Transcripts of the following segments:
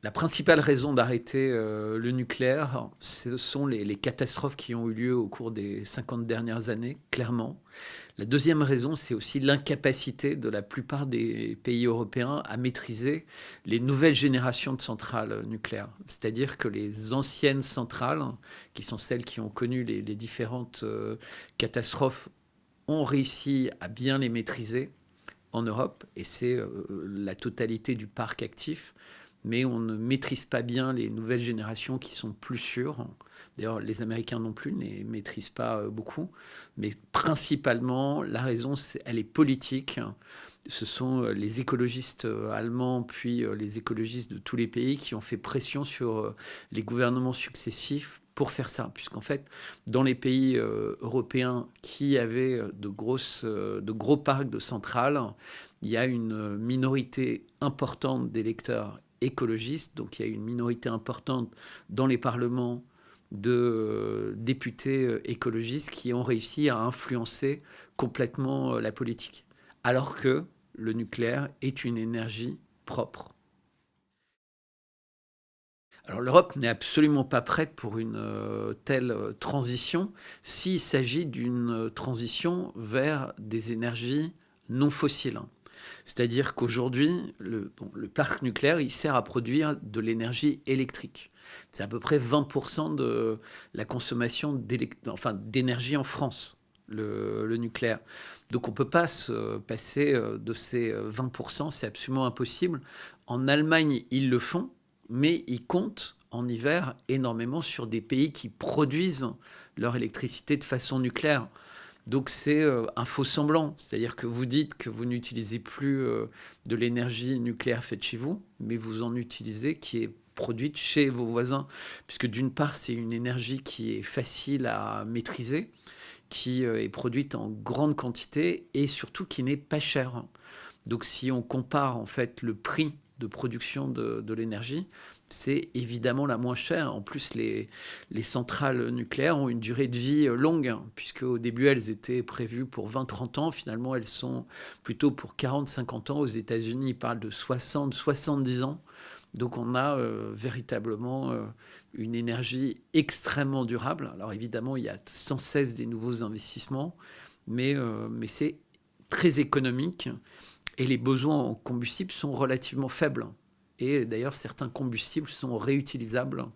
La principale raison d'arrêter le nucléaire, ce sont les catastrophes qui ont eu lieu au cours des 50 dernières années, clairement. La deuxième raison, c'est aussi l'incapacité de la plupart des pays européens à maîtriser les nouvelles générations de centrales nucléaires. C'est-à-dire que les anciennes centrales, qui sont celles qui ont connu les différentes catastrophes, ont réussi à bien les maîtriser en Europe, et c'est la totalité du parc actif, mais on ne maîtrise pas bien les nouvelles générations qui sont plus sûres. D'ailleurs, les Américains non plus ne les maîtrisent pas beaucoup, mais principalement, la raison, elle est politique. Ce sont les écologistes allemands, puis les écologistes de tous les pays qui ont fait pression sur les gouvernements successifs pour faire ça, puisqu'en fait, dans les pays européens qui avaient de gros parcs de centrales, il y a une minorité importante d'électeurs écologistes, donc il y a une minorité importante dans les parlements de députés écologistes qui ont réussi à influencer complètement la politique. Alors que le nucléaire est une énergie propre. Alors l'Europe n'est absolument pas prête pour une telle transition s'il s'agit d'une transition vers des énergies non fossiles. C'est-à-dire qu'aujourd'hui, le parc nucléaire, il sert à produire de l'énergie électrique. C'est à peu près 20% de la consommation d'énergie en France, le nucléaire. Donc on ne peut pas se passer de ces 20%, c'est absolument impossible. En Allemagne, ils le font, mais ils comptent en hiver énormément sur des pays qui produisent leur électricité de façon nucléaire. Donc c'est un faux semblant, c'est-à-dire que vous dites que vous n'utilisez plus de l'énergie nucléaire faite chez vous, mais vous en utilisez qui est produite chez vos voisins, puisque d'une part c'est une énergie qui est facile à maîtriser, qui est produite en grande quantité et surtout qui n'est pas chère. Donc si on compare en fait le prix de production de l'énergie, c'est évidemment la moins chère. En plus, les centrales nucléaires ont une durée de vie longue, puisque au début, elles étaient prévues pour 20-30 ans. Finalement, elles sont plutôt pour 40-50 ans. Aux États-Unis, ils parlent de 60-70 ans. Donc on a véritablement une énergie extrêmement durable. Alors évidemment, il y a sans cesse des nouveaux investissements, mais c'est très économique et les besoins en combustible sont relativement faibles. Et d'ailleurs, certains combustibles sont réutilisables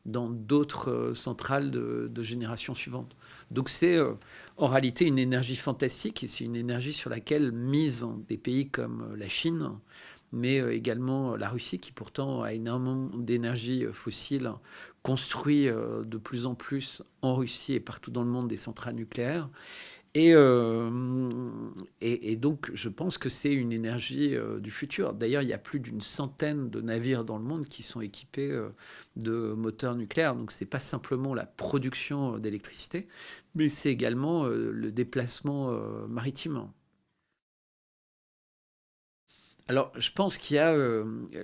dans d'autres centrales de génération suivante. Donc c'est en réalité une énergie fantastique et c'est une énergie sur laquelle misent des pays comme la Chine, mais également la Russie qui pourtant a énormément d'énergie fossile, construit de plus en plus en Russie et partout dans le monde des centrales nucléaires. Et donc, je pense que c'est une énergie du futur. D'ailleurs, il y a plus d'une centaine de navires dans le monde qui sont équipés de moteurs nucléaires. Donc, ce n'est pas simplement la production d'électricité, mais c'est également le déplacement maritime. Alors, je pense qu'il y a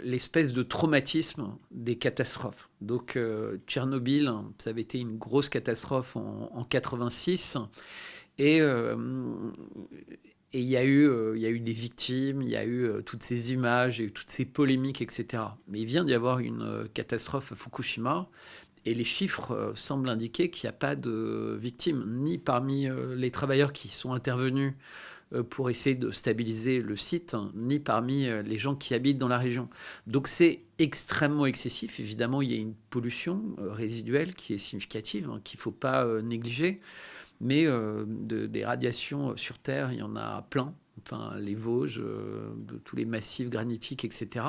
l'espèce de traumatisme des catastrophes. Donc, Tchernobyl, ça avait été une grosse catastrophe en 86. Et, euh, et il y a eu des victimes, il y a eu toutes ces images, il y a eu toutes ces polémiques, etc. Mais il vient d'y avoir une catastrophe à Fukushima, et les chiffres semblent indiquer qu'il n'y a pas de victimes, ni parmi les travailleurs qui sont intervenus pour essayer de stabiliser le site, hein, ni parmi les gens qui habitent dans la région. Donc c'est extrêmement excessif. Évidemment, il y a une pollution résiduelle qui est significative, hein, qu'il ne faut pas négliger. Mais des radiations sur Terre, il y en a plein. Enfin, les Vosges, de tous les massifs granitiques, etc.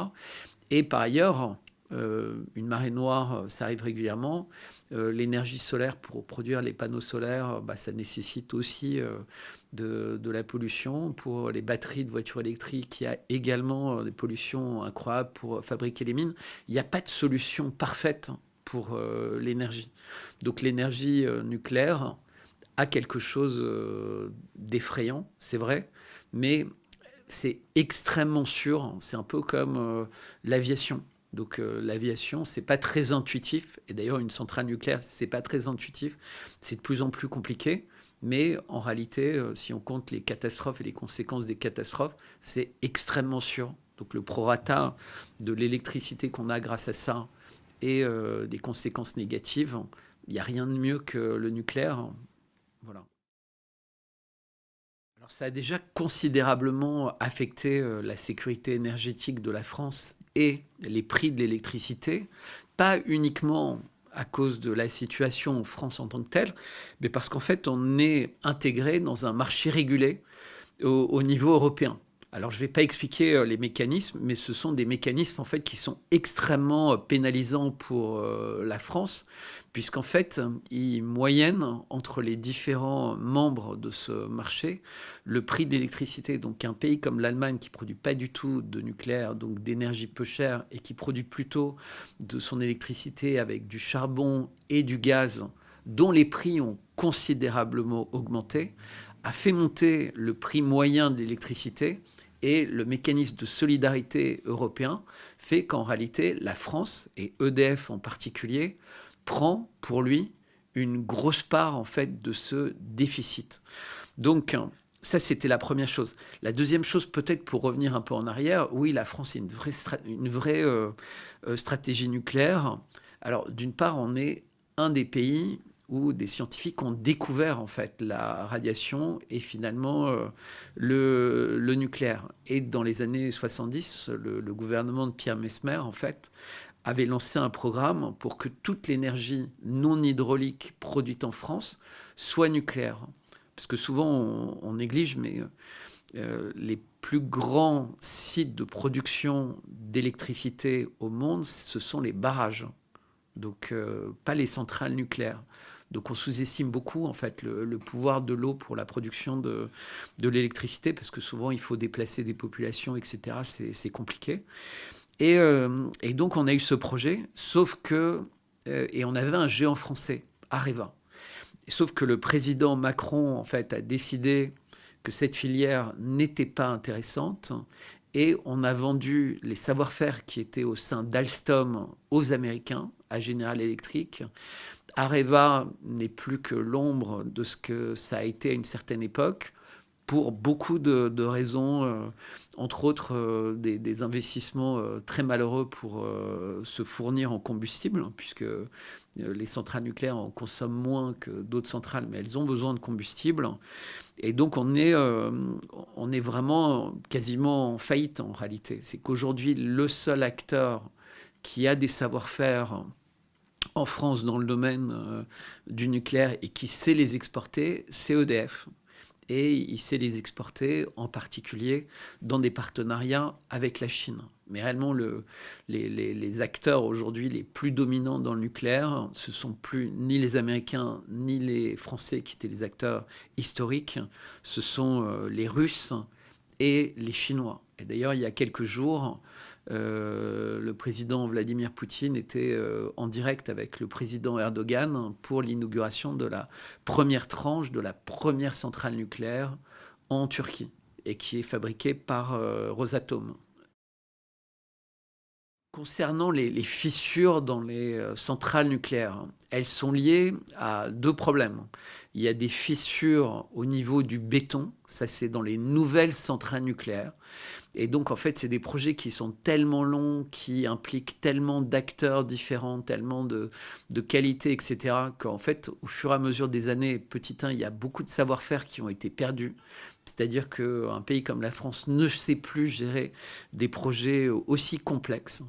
Et par ailleurs, une marée noire, ça arrive régulièrement. L'énergie solaire pour produire les panneaux solaires, bah, ça nécessite aussi de la pollution. Pour les batteries de voitures électriques, il y a également des pollutions incroyables pour fabriquer les mines. Il n'y a pas de solution parfaite pour l'énergie. Donc l'énergie nucléaire a quelque chose d'effrayant, c'est vrai, mais c'est extrêmement sûr. C'est un peu comme l'aviation. Donc l'aviation, c'est pas très intuitif. Et d'ailleurs, une centrale nucléaire, c'est pas très intuitif. C'est de plus en plus compliqué. Mais en réalité, si on compte les catastrophes et les conséquences des catastrophes, c'est extrêmement sûr. Donc le prorata de l'électricité qu'on a grâce à ça et des conséquences négatives, il n'y a rien de mieux que le nucléaire. Voilà. Alors ça a déjà considérablement affecté la sécurité énergétique de la France et les prix de l'électricité, pas uniquement à cause de la situation en France en tant que telle, mais parce qu'en fait on est intégré dans un marché régulé au niveau européen. Alors je ne vais pas expliquer les mécanismes, mais ce sont des mécanismes en fait qui sont extrêmement pénalisants pour la France, puisqu'en fait ils moyennent entre les différents membres de ce marché le prix de l'électricité. Donc un pays comme l'Allemagne qui produit pas du tout de nucléaire, donc d'énergie peu chère, et qui produit plutôt de son électricité avec du charbon et du gaz, dont les prix ont considérablement augmenté, a fait monter le prix moyen de l'électricité, et le mécanisme de solidarité européen fait qu'en réalité, la France, et EDF en particulier, prend pour lui une grosse part en fait de ce déficit. Donc ça, c'était la première chose. La deuxième chose, peut-être pour revenir un peu en arrière, oui, la France a une vraie stratégie nucléaire. Alors, d'une part, on est un des pays où des scientifiques ont découvert en fait la radiation et finalement le nucléaire. Et dans les années 70, le gouvernement de Pierre Messmer en fait avait lancé un programme pour que toute l'énergie non hydraulique produite en France soit nucléaire. Parce que souvent on néglige, mais les plus grands sites de production d'électricité au monde, ce sont les barrages. Donc pas les centrales nucléaires. Donc on sous-estime beaucoup en fait le pouvoir de l'eau pour la production de l'électricité, parce que souvent il faut déplacer des populations, etc. C'est compliqué. Et donc on a eu ce projet, sauf que et on avait un géant français, Areva. Sauf que le président Macron en fait a décidé que cette filière n'était pas intéressante, et on a vendu les savoir-faire qui étaient au sein d'Alstom aux Américains, à General Electric. Areva n'est plus que l'ombre de ce que ça a été à une certaine époque, pour beaucoup de raisons, entre autres des investissements très malheureux pour se fournir en combustible, hein, puisque les centrales nucléaires en consomment moins que d'autres centrales, mais elles ont besoin de combustible. Et donc on est vraiment quasiment en faillite en réalité. C'est qu'aujourd'hui, le seul acteur qui a des savoir-faire en France dans le domaine du nucléaire et qui sait les exporter, c'est EDF. Et il sait les exporter en particulier dans des partenariats avec la Chine. Mais réellement, les acteurs aujourd'hui les plus dominants dans le nucléaire, ce ne sont plus ni les Américains ni les Français qui étaient les acteurs historiques, ce sont les Russes et les Chinois. Et d'ailleurs, il y a quelques jours, le président Vladimir Poutine était en direct avec le président Erdogan pour l'inauguration de la première tranche de la première centrale nucléaire en Turquie, et qui est fabriquée par Rosatom. Concernant les fissures dans les centrales nucléaires, elles sont liées à deux problèmes. Il y a des fissures au niveau du béton, ça c'est dans les nouvelles centrales nucléaires. Et donc, en fait, c'est des projets qui sont tellement longs, qui impliquent tellement d'acteurs différents, tellement de qualité, etc., qu'en fait, au fur et à mesure des années, petit 1, il y a beaucoup de savoir-faire qui ont été perdus. C'est-à-dire qu'un pays comme la France ne sait plus gérer des projets aussi complexes.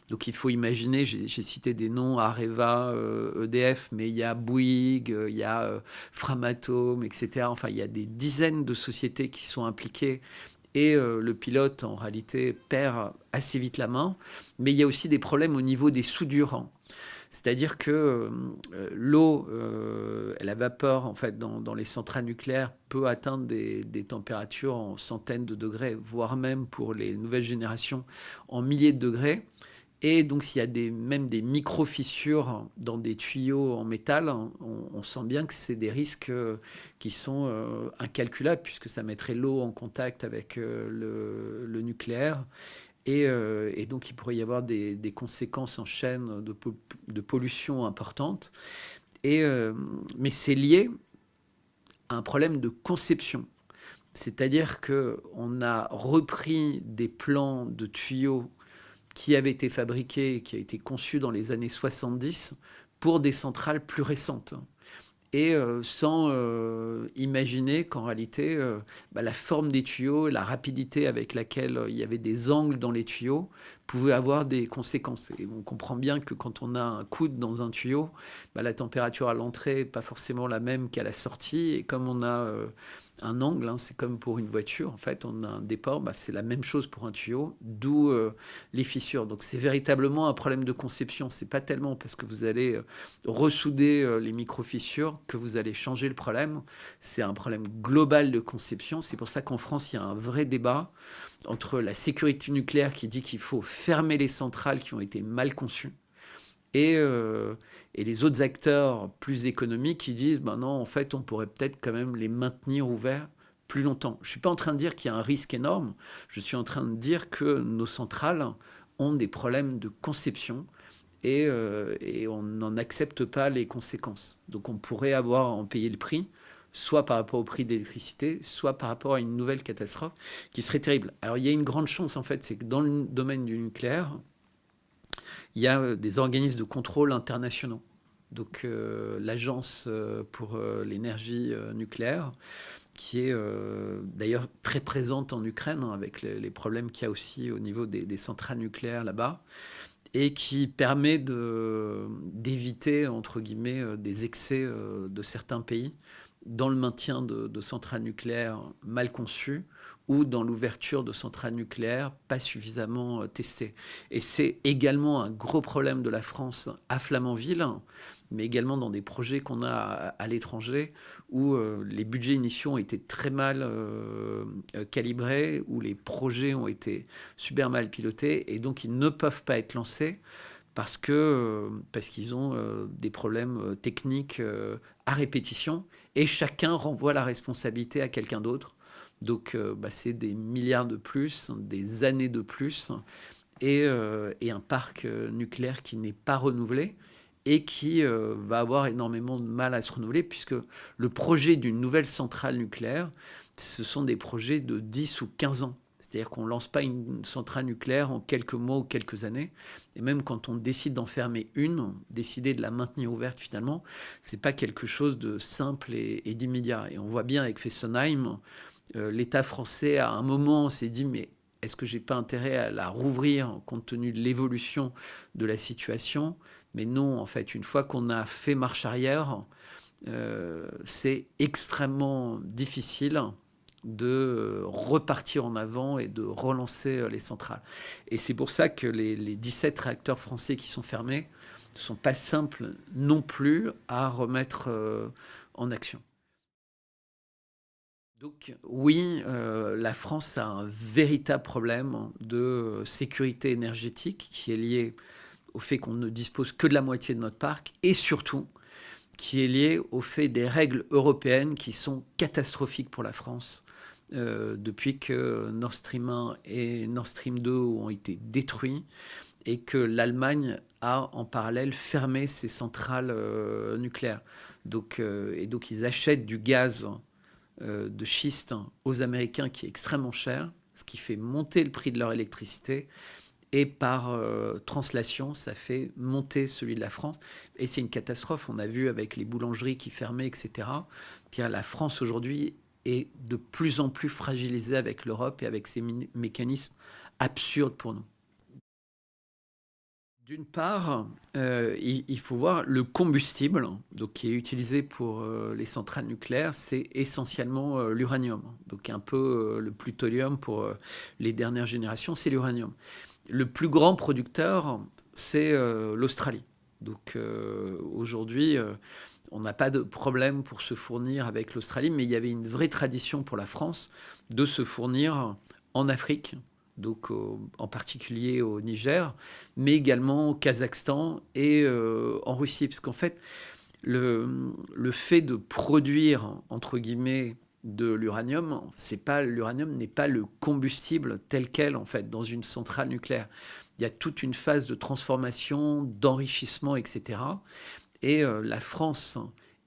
Donc il faut imaginer, j'ai cité des noms, Areva, EDF, mais il y a Bouygues, il y a Framatome, etc. Enfin, il y a des dizaines de sociétés qui sont impliquées, et le pilote, en réalité, perd assez vite la main. Mais il y a aussi des problèmes au niveau des soudures. C'est-à-dire que l'eau, la vapeur, en fait, dans les centrales nucléaires, peut atteindre des températures en centaines de degrés, voire même pour les nouvelles générations en milliers de degrés. Et donc, s'il y a même des micro-fissures dans des tuyaux en métal, on sent bien que c'est des risques qui sont incalculables, puisque ça mettrait l'eau en contact avec le nucléaire. Et donc, il pourrait y avoir des conséquences en chaîne de pollution importantes. Mais c'est lié à un problème de conception. C'est-à-dire qu'on a repris des plans de tuyaux qui avaient été fabriqués, qui a été conçus dans les années 70 pour des centrales plus récentes. Et sans imaginer qu'en réalité, la forme des tuyaux, la rapidité avec laquelle il y avait des angles dans les tuyaux pouvait avoir des conséquences. Et on comprend bien que quand on a un coude dans un tuyau, la température à l'entrée n'est pas forcément la même qu'à la sortie. Et comme on a un angle, c'est comme pour une voiture, en fait, on a un déport, c'est la même chose pour un tuyau, d'où les fissures. Donc c'est véritablement un problème de conception. C'est pas tellement parce que vous allez ressouder les micro-fissures que vous allez changer le problème. C'est un problème global de conception. C'est pour ça qu'en France, il y a un vrai débat entre la sécurité nucléaire qui dit qu'il faut fermer les centrales qui ont été mal conçues et les autres acteurs plus économiques qui disent non, en fait, on pourrait peut-être quand même les maintenir ouverts plus longtemps. Je ne suis pas en train de dire qu'il y a un risque énorme. Je suis en train de dire que nos centrales ont des problèmes de conception et on n'en accepte pas les conséquences. Donc on pourrait avoir à en payer le prix, soit par rapport au prix de l'électricité, soit par rapport à une nouvelle catastrophe qui serait terrible. Alors il y a une grande chance en fait, c'est que dans le domaine du nucléaire, il y a des organismes de contrôle internationaux. Donc l'agence pour l'énergie nucléaire, qui est d'ailleurs très présente en Ukraine, avec les problèmes qu'il y a aussi au niveau des centrales nucléaires là-bas, et qui permet d'éviter, entre guillemets, des excès de certains pays dans le maintien de centrales nucléaires mal conçues ou dans l'ouverture de centrales nucléaires pas suffisamment testées. Et c'est également un gros problème de la France à Flamanville, mais également dans des projets qu'on a à l'étranger où les budgets initiaux ont été très mal calibrés, où les projets ont été super mal pilotés et donc ils ne peuvent pas être lancés parce qu'ils ont des problèmes techniques à répétition et chacun renvoie la responsabilité à quelqu'un d'autre. Donc c'est des milliards de plus, des années de plus et un parc nucléaire qui n'est pas renouvelé et qui va avoir énormément de mal à se renouveler puisque le projet d'une nouvelle centrale nucléaire, ce sont des projets de 10 ou 15 ans. C'est-à-dire qu'on ne lance pas une centrale nucléaire en quelques mois ou quelques années. Et même quand on décide d'en fermer une, décider de la maintenir ouverte finalement, ce n'est pas quelque chose de simple et d'immédiat. Et on voit bien avec Fessenheim, l'État français à un moment s'est dit mais est-ce que j'ai pas intérêt à la rouvrir compte tenu de l'évolution de la situation? Mais non, en fait, une fois qu'on a fait marche arrière, c'est extrêmement difficile de repartir en avant et de relancer les centrales. Et c'est pour ça que les 17 réacteurs français qui sont fermés ne sont pas simples non plus à remettre en action. Donc oui, la France a un véritable problème de sécurité énergétique qui est lié au fait qu'on ne dispose que de la moitié de notre parc et surtout qui est lié au fait des règles européennes qui sont catastrophiques pour la France depuis que Nord Stream 1 et Nord Stream 2 ont été détruits et que l'Allemagne a en parallèle fermé ses centrales nucléaires. Donc ils achètent du gaz de schiste aux Américains qui est extrêmement cher, ce qui fait monter le prix de leur électricité. Et par translation, ça fait monter celui de la France. Et c'est une catastrophe. On a vu avec les boulangeries qui fermaient, etc. La France aujourd'hui est de plus en plus fragilisée avec l'Europe et avec ces mécanismes absurdes pour nous. D'une part, il faut voir le combustible donc, qui est utilisé pour les centrales nucléaires, c'est essentiellement l'uranium. Donc un peu le plutonium pour les dernières générations, c'est l'uranium. Le plus grand producteur, c'est l'Australie. Donc aujourd'hui, on n'a pas de problème pour se fournir avec l'Australie, mais il y avait une vraie tradition pour la France de se fournir en Afrique, donc en particulier au Niger, mais également au Kazakhstan et en Russie. Parce qu'en fait, le fait de produire, entre guillemets, de l'uranium, l'uranium n'est pas le combustible tel quel, en fait, dans une centrale nucléaire. Il y a toute une phase de transformation, d'enrichissement, etc. Et la France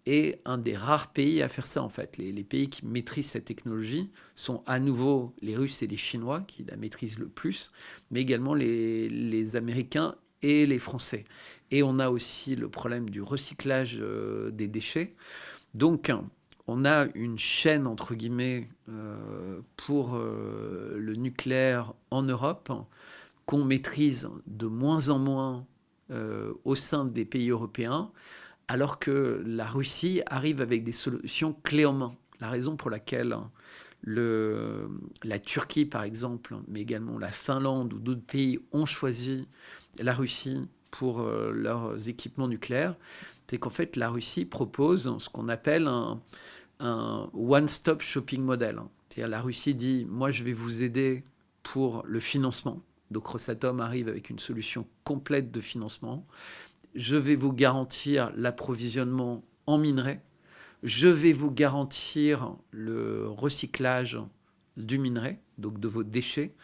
est un des rares pays à faire ça en fait. Les pays qui maîtrisent cette technologie sont à nouveau les Russes et les Chinois qui la maîtrisent le plus, mais également les Américains et les Français. Et on a aussi le problème du recyclage des déchets. Donc, on a une chaîne, entre guillemets, pour le nucléaire en Europe qu'on maîtrise de moins en moins au sein des pays européens, alors que la Russie arrive avec des solutions clés en main. La raison pour laquelle la Turquie, par exemple, mais également la Finlande ou d'autres pays ont choisi la Russie pour leurs équipements nucléaires, c'est qu'en fait, la Russie propose ce qu'on appelle un one-stop shopping model. C'est-à-dire la Russie dit, moi, je vais vous aider pour le financement. Donc Rosatom arrive avec une solution complète de financement. Je vais vous garantir l'approvisionnement en minerais. Je vais vous garantir le recyclage du minerai, donc de vos déchets.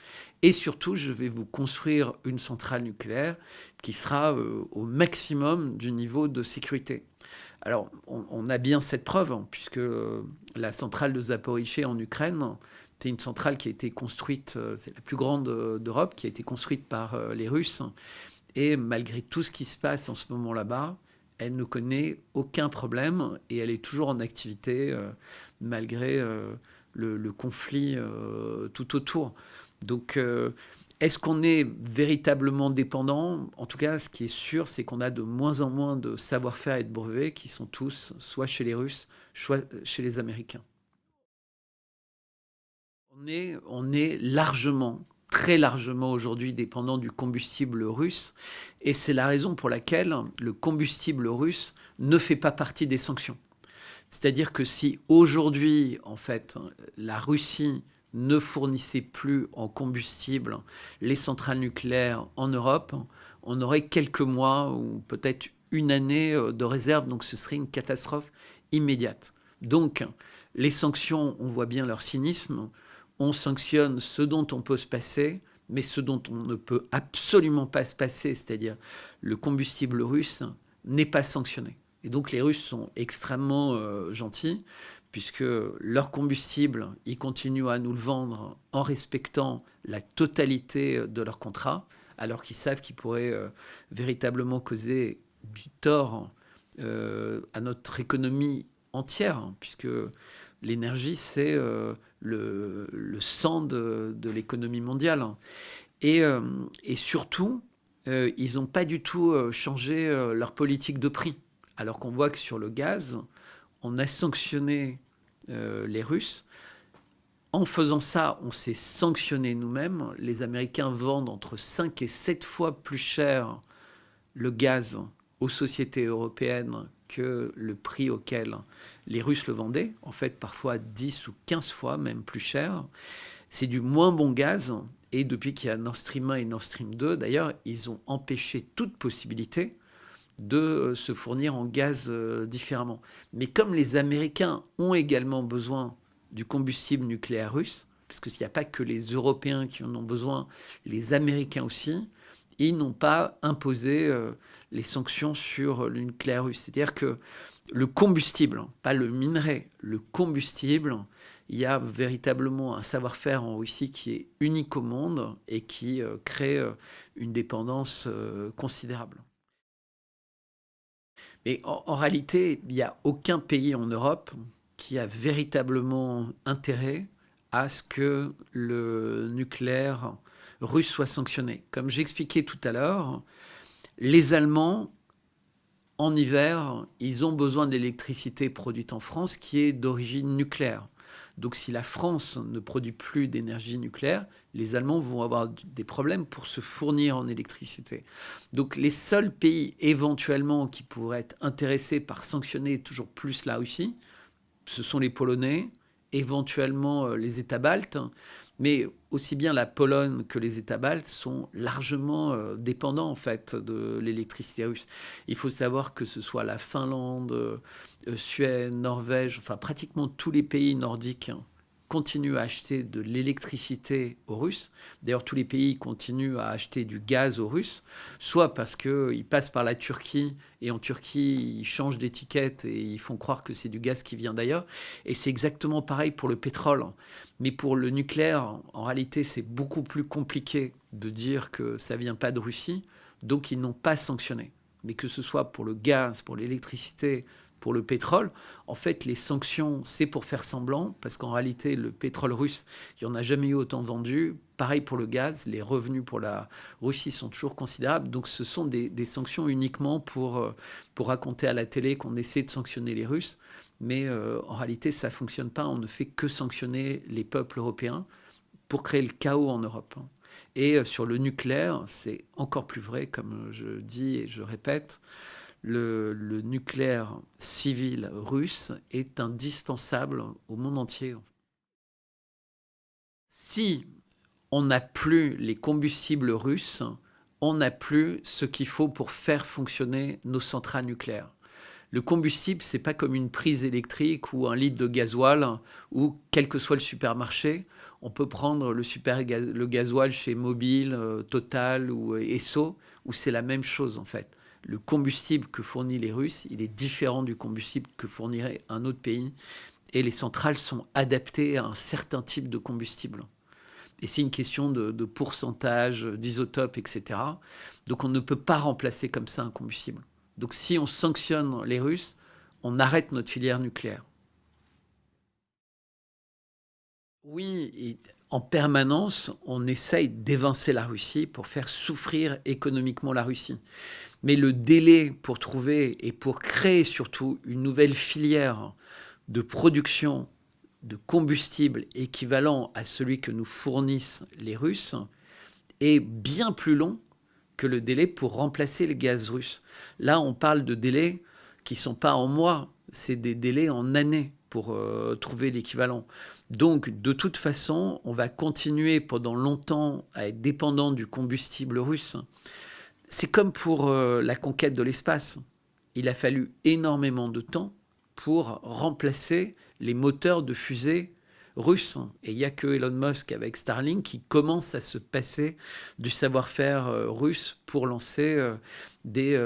Et surtout, je vais vous construire une centrale nucléaire qui sera au maximum du niveau de sécurité. Alors, on a bien cette preuve, hein, puisque la centrale de Zaporijjie en Ukraine, c'est une centrale qui a été construite, c'est la plus grande d'Europe, qui a été construite par les Russes. Et malgré tout ce qui se passe en ce moment là-bas, elle ne connaît aucun problème et elle est toujours en activité malgré le conflit tout autour. Donc, est-ce qu'on est véritablement dépendant? En tout cas, ce qui est sûr, c'est qu'on a de moins en moins de savoir-faire et de brevets qui sont tous soit chez les Russes, soit chez les Américains. On est largement, très largement aujourd'hui dépendant du combustible russe. Et c'est la raison pour laquelle le combustible russe ne fait pas partie des sanctions. C'est-à-dire que si aujourd'hui, en fait, la Russie ne fournissait plus en combustible les centrales nucléaires en Europe, on aurait quelques mois ou peut-être une année de réserve. Donc ce serait une catastrophe immédiate. Donc les sanctions, on voit bien leur cynisme. On sanctionne ce dont on peut se passer, mais ce dont on ne peut absolument pas se passer, c'est-à-dire le combustible russe, n'est pas sanctionné. Et donc les Russes sont extrêmement gentils, puisque leur combustible, ils continuent à nous le vendre en respectant la totalité de leur contrat, alors qu'ils savent qu'ils pourraient véritablement causer du tort à notre économie entière, hein, puisque l'énergie, c'est le sang de l'économie mondiale. Et surtout, ils n'ont pas du tout changé leur politique de prix. Alors qu'on voit que sur le gaz, on a sanctionné les Russes. En faisant ça, on s'est sanctionné nous-mêmes. Les Américains vendent entre 5 et 7 fois plus cher le gaz aux sociétés européennes que le prix auquel les Russes le vendaient. En fait, parfois 10 ou 15 fois, même plus cher. C'est du moins bon gaz. Et depuis qu'il y a Nord Stream 1 et Nord Stream 2, d'ailleurs, ils ont empêché toute possibilité de se fournir en gaz différemment. Mais comme les Américains ont également besoin du combustible nucléaire russe, parce qu'il n'y a pas que les Européens qui en ont besoin, les Américains aussi, ils n'ont pas imposé les sanctions sur le nucléaire russe. C'est-à-dire que le combustible, pas le minerai, le combustible, il y a véritablement un savoir-faire en Russie qui est unique au monde et qui crée une dépendance considérable. Mais en réalité, il n'y a aucun pays en Europe qui a véritablement intérêt à ce que le nucléaire russe soit sanctionné. Comme j'expliquais tout à l'heure, les Allemands, en hiver, ils ont besoin d'électricité produite en France qui est d'origine nucléaire. Donc si la France ne produit plus d'énergie nucléaire, les Allemands vont avoir des problèmes pour se fournir en électricité. Donc les seuls pays éventuellement qui pourraient être intéressés par sanctionner toujours plus la Russie, ce sont les Polonais, éventuellement les États baltes, mais aussi bien la Pologne que les États baltes sont largement dépendants en fait de l'électricité russe. Il faut savoir que ce soit la Finlande, Suède, Norvège, enfin pratiquement tous les pays nordiques continuent à acheter de l'électricité aux Russes. D'ailleurs, tous les pays continuent à acheter du gaz aux Russes, soit parce qu'ils passent par la Turquie et en Turquie, ils changent d'étiquette et ils font croire que c'est du gaz qui vient d'ailleurs. Et c'est exactement pareil pour le pétrole. Mais pour le nucléaire, en réalité, c'est beaucoup plus compliqué de dire que ça ne vient pas de Russie. Donc, ils n'ont pas sanctionné. Mais que ce soit pour le gaz, pour l'électricité, pour le pétrole, en fait, les sanctions, c'est pour faire semblant, parce qu'en réalité, le pétrole russe, il n'y en a jamais eu autant vendu. Pareil pour le gaz, les revenus pour la Russie sont toujours considérables. Donc, ce sont des sanctions uniquement pour raconter à la télé qu'on essaie de sanctionner les Russes. Mais en réalité, ça ne fonctionne pas. On ne fait que sanctionner les peuples européens pour créer le chaos en Europe. Et sur le nucléaire, c'est encore plus vrai, comme je dis et je répète, le nucléaire civil russe est indispensable au monde entier. Si on n'a plus les combustibles russes, on n'a plus ce qu'il faut pour faire fonctionner nos centrales nucléaires. Le combustible, c'est pas comme une prise électrique ou un litre de gasoil où, quel que soit le supermarché, on peut prendre le gasoil chez Mobil, Total ou Esso, où c'est la même chose en fait. Le combustible que fournissent les Russes, il est différent du combustible que fournirait un autre pays. Et les centrales sont adaptées à un certain type de combustible. Et c'est une question de pourcentage, d'isotope, etc. Donc on ne peut pas remplacer comme ça un combustible. Donc si on sanctionne les Russes, on arrête notre filière nucléaire. Oui, et en permanence, on essaye d'évincer la Russie pour faire souffrir économiquement la Russie. Mais le délai pour trouver et pour créer surtout une nouvelle filière de production de combustible équivalent à celui que nous fournissent les Russes est bien plus long que le délai pour remplacer le gaz russe. Là, on parle de délais qui ne sont pas en mois, c'est des délais en années pour trouver l'équivalent. Donc, de toute façon, on va continuer pendant longtemps à être dépendant du combustible russe. C'est comme pour la conquête de l'espace. Il a fallu énormément de temps pour remplacer les moteurs de fusée russes. Et il n'y a que Elon Musk avec Starlink qui commence à se passer du savoir-faire russe pour lancer des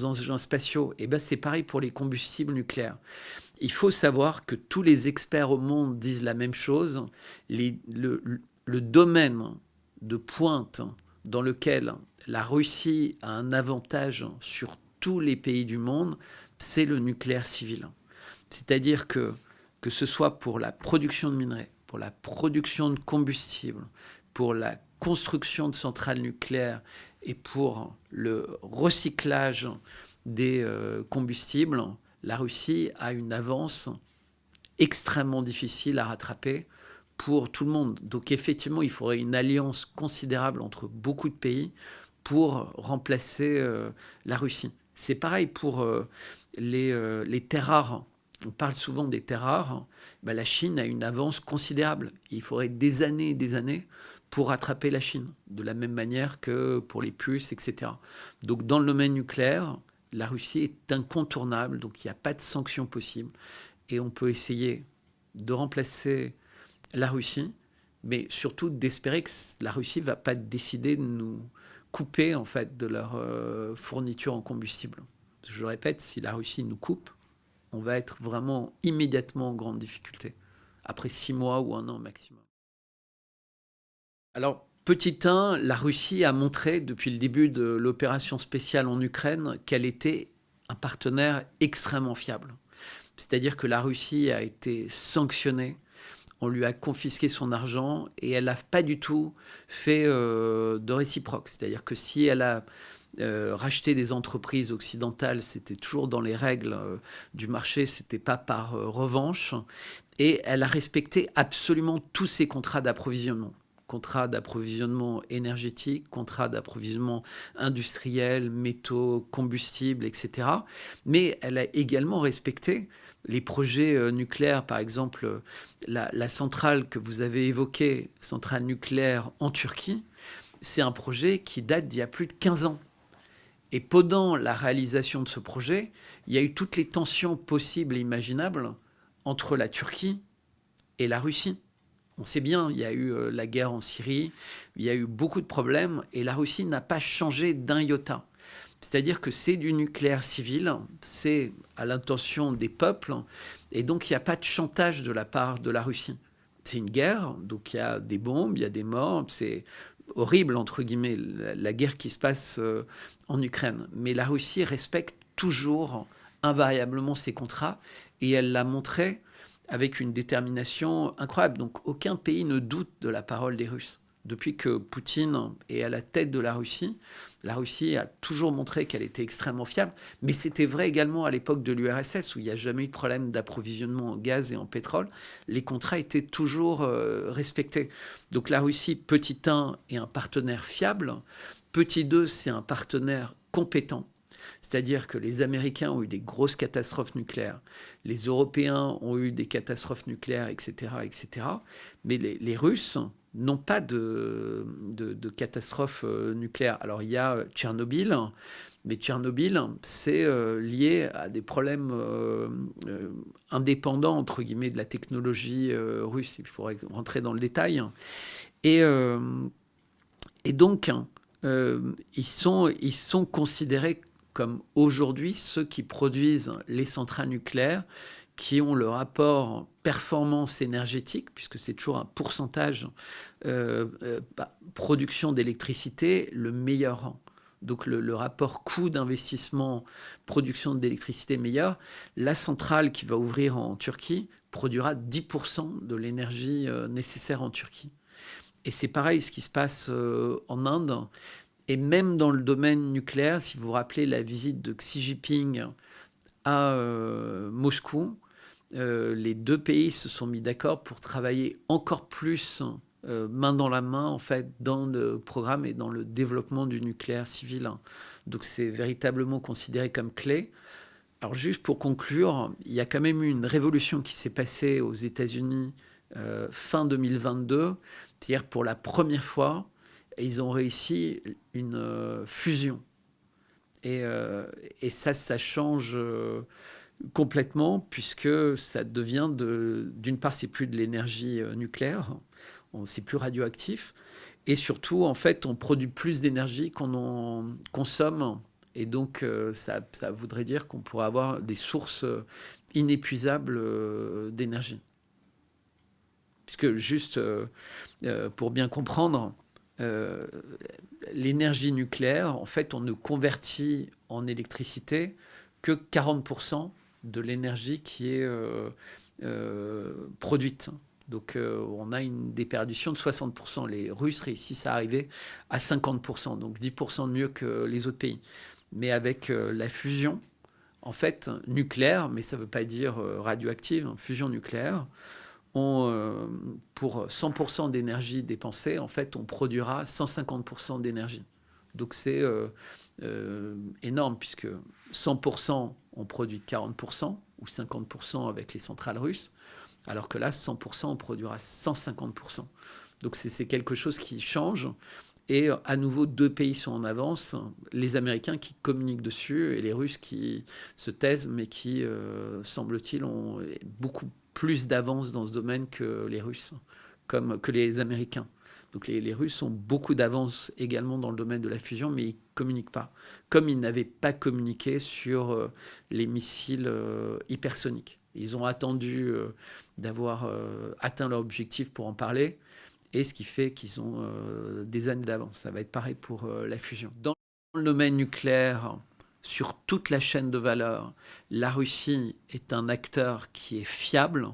engins spatiaux. Et ben c'est pareil pour les combustibles nucléaires. Il faut savoir que tous les experts au monde disent la même chose. Le domaine de pointe dans lequel la Russie a un avantage sur tous les pays du monde, c'est le nucléaire civil. C'est-à-dire que ce soit pour la production de minerais, pour la production de combustible, pour la construction de centrales nucléaires et pour le recyclage des combustibles, la Russie a une avance extrêmement difficile à rattraper pour tout le monde. Donc effectivement, il faudrait une alliance considérable entre beaucoup de pays pour remplacer la Russie. C'est pareil pour les terres rares. On parle souvent des terres rares. Ben, la Chine a une avance considérable. Il faudrait des années et des années pour rattraper la Chine, de la même manière que pour les puces, etc. Donc dans le domaine nucléaire, la Russie est incontournable, donc il n'y a pas de sanctions possibles. Et on peut essayer de remplacer la Russie, mais surtout d'espérer que la Russie ne va pas décider de nous couper en fait de leur fourniture en combustible. Je répète, si la Russie nous coupe, on va être vraiment immédiatement en grande difficulté, après 6 mois ou 1 an maximum. Alors, petit 1, la Russie a montré depuis le début de l'opération spéciale en Ukraine qu'elle était un partenaire extrêmement fiable. C'est-à-dire que la Russie a été sanctionnée, on lui a confisqué son argent et elle n'a pas du tout fait de réciproque. C'est-à-dire que si elle a racheté des entreprises occidentales, c'était toujours dans les règles du marché, c'était pas par revanche. Et elle a respecté absolument tous ses contrats d'approvisionnement. Contrat d'approvisionnement énergétique, contrat d'approvisionnement industriel, métaux, combustibles, etc. Mais elle a également respecté les projets nucléaires, par exemple la centrale que vous avez évoquée, centrale nucléaire en Turquie, c'est un projet qui date d'il y a plus de 15 ans. Et pendant la réalisation de ce projet, il y a eu toutes les tensions possibles et imaginables entre la Turquie et la Russie. On sait bien, il y a eu la guerre en Syrie, il y a eu beaucoup de problèmes, et la Russie n'a pas changé d'un iota. C'est-à-dire que c'est du nucléaire civil, c'est à l'intention des peuples, et donc il n'y a pas de chantage de la part de la Russie. C'est une guerre, donc il y a des bombes, il y a des morts, c'est horrible, entre guillemets, la guerre qui se passe en Ukraine. Mais la Russie respecte toujours invariablement ses contrats, et elle l'a montré avec une détermination incroyable. Donc aucun pays ne doute de la parole des Russes. Depuis que Poutine est à la tête de la Russie a toujours montré qu'elle était extrêmement fiable, mais c'était vrai également à l'époque de l'URSS, où il n'y a jamais eu de problème d'approvisionnement en gaz et en pétrole. Les contrats étaient toujours respectés. Donc la Russie, petit 1, est un partenaire fiable. Petit 2, c'est un partenaire compétent. C'est-à-dire que les Américains ont eu des grosses catastrophes nucléaires, les Européens ont eu des catastrophes nucléaires, etc. etc. Mais les Russes n'ont pas de catastrophe nucléaire. Alors il y a Tchernobyl, mais Tchernobyl, c'est lié à des problèmes indépendants, entre guillemets, de la technologie russe. Il faudrait rentrer dans le détail. Et, euh, et donc, ils sont considérés comme aujourd'hui ceux qui produisent les centrales nucléaires, qui ont le rapport performance énergétique, puisque c'est toujours un pourcentage production d'électricité, le meilleur. Donc le rapport coût d'investissement, production d'électricité meilleur. La centrale qui va ouvrir en Turquie produira 10% de l'énergie nécessaire en Turquie. Et c'est pareil ce qui se passe en Inde. Et même dans le domaine nucléaire, si vous vous rappelez la visite de Xi Jinping à Moscou, les deux pays se sont mis d'accord pour travailler encore plus main dans la main en fait dans le programme et dans le développement du nucléaire civil. Donc c'est véritablement considéré comme clé. Alors juste pour conclure, il y a quand même eu une révolution qui s'est passée aux États-Unis fin 2022, c'est-à-dire pour la première fois, ils ont réussi une fusion. Et ça change complètement, puisque ça devient d'une part, c'est plus de l'énergie nucléaire, c'est plus radioactif, et surtout, en fait, on produit plus d'énergie qu'on en consomme, et donc ça voudrait dire qu'on pourrait avoir des sources inépuisables d'énergie. Puisque juste pour bien comprendre, euh, l'énergie nucléaire, en fait, on ne convertit en électricité que 40% de l'énergie qui est produite. Donc on a une déperdition de 60%. Les Russes réussissent à arriver à 50%, donc 10% de mieux que les autres pays. Mais avec la fusion, en fait, nucléaire, mais ça ne veut pas dire radioactive, fusion nucléaire, pour 100% d'énergie dépensée, en fait, on produira 150% d'énergie. Donc c'est énorme, puisque 100%, on produit 40%, ou 50% avec les centrales russes, alors que là, 100%, on produira 150%. Donc c'est quelque chose qui change. Et à nouveau, deux pays sont en avance, les Américains qui communiquent dessus et les Russes qui se taisent, mais qui, semble-t-il, ont beaucoup plus d'avance dans ce domaine que les Russes, comme que les Américains. Donc les Russes ont beaucoup d'avance également dans le domaine de la fusion, mais ils ne communiquent pas. Comme ils n'avaient pas communiqué sur les missiles hypersoniques. Ils ont attendu d'avoir atteint leur objectif pour en parler, et ce qui fait qu'ils ont des années d'avance. Ça va être pareil pour la fusion. Dans le domaine nucléaire, sur toute la chaîne de valeur, la Russie est un acteur qui est fiable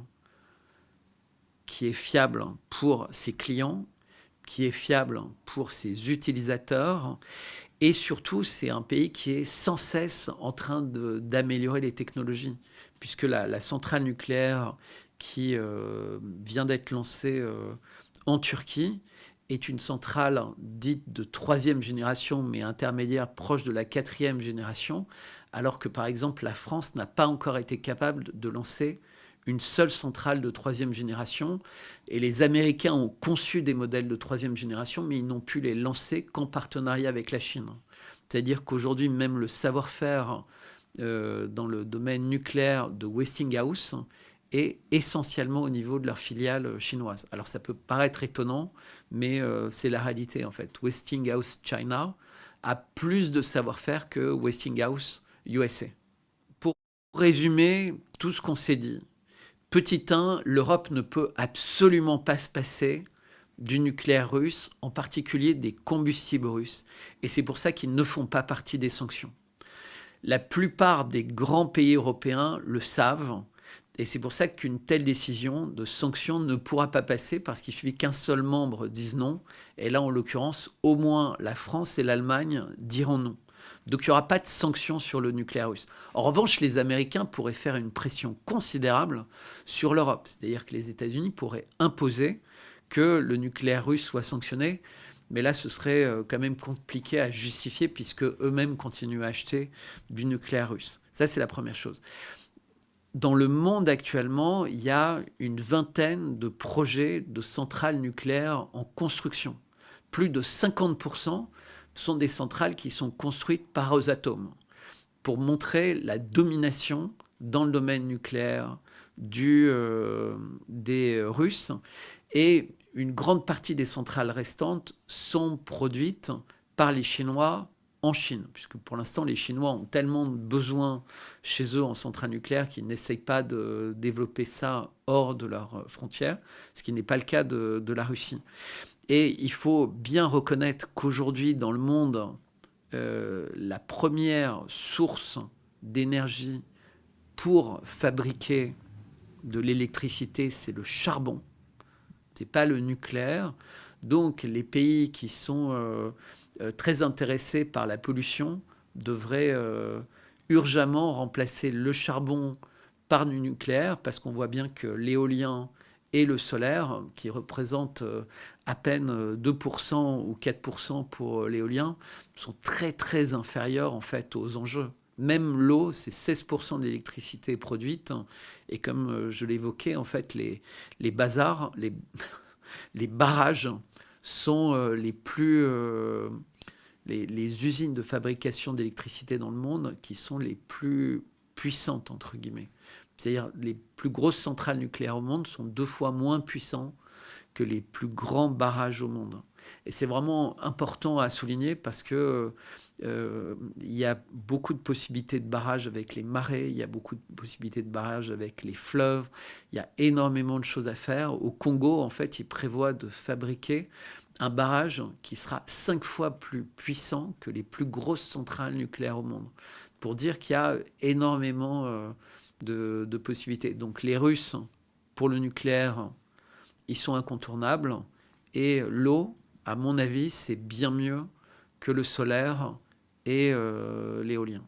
pour ses clients, qui est fiable pour ses utilisateurs, et surtout, c'est un pays qui est sans cesse en train d'améliorer les technologies, puisque la centrale nucléaire qui vient d'être lancée en Turquie est une centrale dite de troisième génération, mais intermédiaire, proche de la quatrième génération, alors que par exemple la France n'a pas encore été capable de lancer une seule centrale de troisième génération. Et les Américains ont conçu des modèles de troisième génération, mais ils n'ont pu les lancer qu'en partenariat avec la Chine. C'est-à-dire qu'aujourd'hui, même le savoir-faire dans le domaine nucléaire de Westinghouse et essentiellement au niveau de leurs filiales chinoises. Alors ça peut paraître étonnant, mais c'est la réalité en fait. Westinghouse China a plus de savoir-faire que Westinghouse USA. Pour résumer tout ce qu'on s'est dit, petit 1, l'Europe ne peut absolument pas se passer du nucléaire russe, en particulier des combustibles russes. Et c'est pour ça qu'ils ne font pas partie des sanctions. La plupart des grands pays européens le savent. Et c'est pour ça qu'une telle décision de sanction ne pourra pas passer parce qu'il suffit qu'un seul membre dise non. Et là, en l'occurrence, au moins la France et l'Allemagne diront non. Donc il n'y aura pas de sanctions sur le nucléaire russe. En revanche, les Américains pourraient faire une pression considérable sur l'Europe. C'est-à-dire que les États-Unis pourraient imposer que le nucléaire russe soit sanctionné. Mais là, ce serait quand même compliqué à justifier puisque eux-mêmes continuent à acheter du nucléaire russe. Ça, c'est la première chose. Dans le monde actuellement, il y a une vingtaine de projets de centrales nucléaires en construction. Plus de 50% sont des centrales qui sont construites par Rosatom pour montrer la domination dans le domaine nucléaire des Russes. Et une grande partie des centrales restantes sont produites par les Chinois en Chine, puisque pour l'instant, les Chinois ont tellement de besoins chez eux en centrales nucléaires qu'ils n'essayent pas de développer ça hors de leurs frontières, ce qui n'est pas le cas de la Russie. Et il faut bien reconnaître qu'aujourd'hui, dans le monde, la première source d'énergie pour fabriquer de l'électricité, c'est le charbon. Ce n'est pas le nucléaire. Donc les pays qui sont très intéressés par la pollution devraient urgemment remplacer le charbon par du nucléaire, parce qu'on voit bien que l'éolien et le solaire, qui représentent à peine 2% ou 4% pour l'éolien, sont très très inférieurs en fait aux enjeux. Même l'eau, c'est 16% de l'électricité produite. Et comme je l'évoquais, en fait, les bazars, les barrages sont les usines de fabrication d'électricité dans le monde qui sont les plus puissantes, entre guillemets. C'est-à-dire les plus grosses centrales nucléaires au monde sont 2 fois moins puissantes que les plus grands barrages au monde. Et c'est vraiment important à souligner parce que il y a beaucoup de possibilités de barrages avec les marais, il y a beaucoup de possibilités de barrages avec les fleuves, il y a énormément de choses à faire. Au Congo, en fait, ils prévoient de fabriquer un barrage qui sera 5 fois plus puissant que les plus grosses centrales nucléaires au monde. Pour dire qu'il y a énormément de possibilités. Donc les Russes, pour le nucléaire, ils sont incontournables. Et l'eau, à mon avis, c'est bien mieux que le solaire et l'éolien.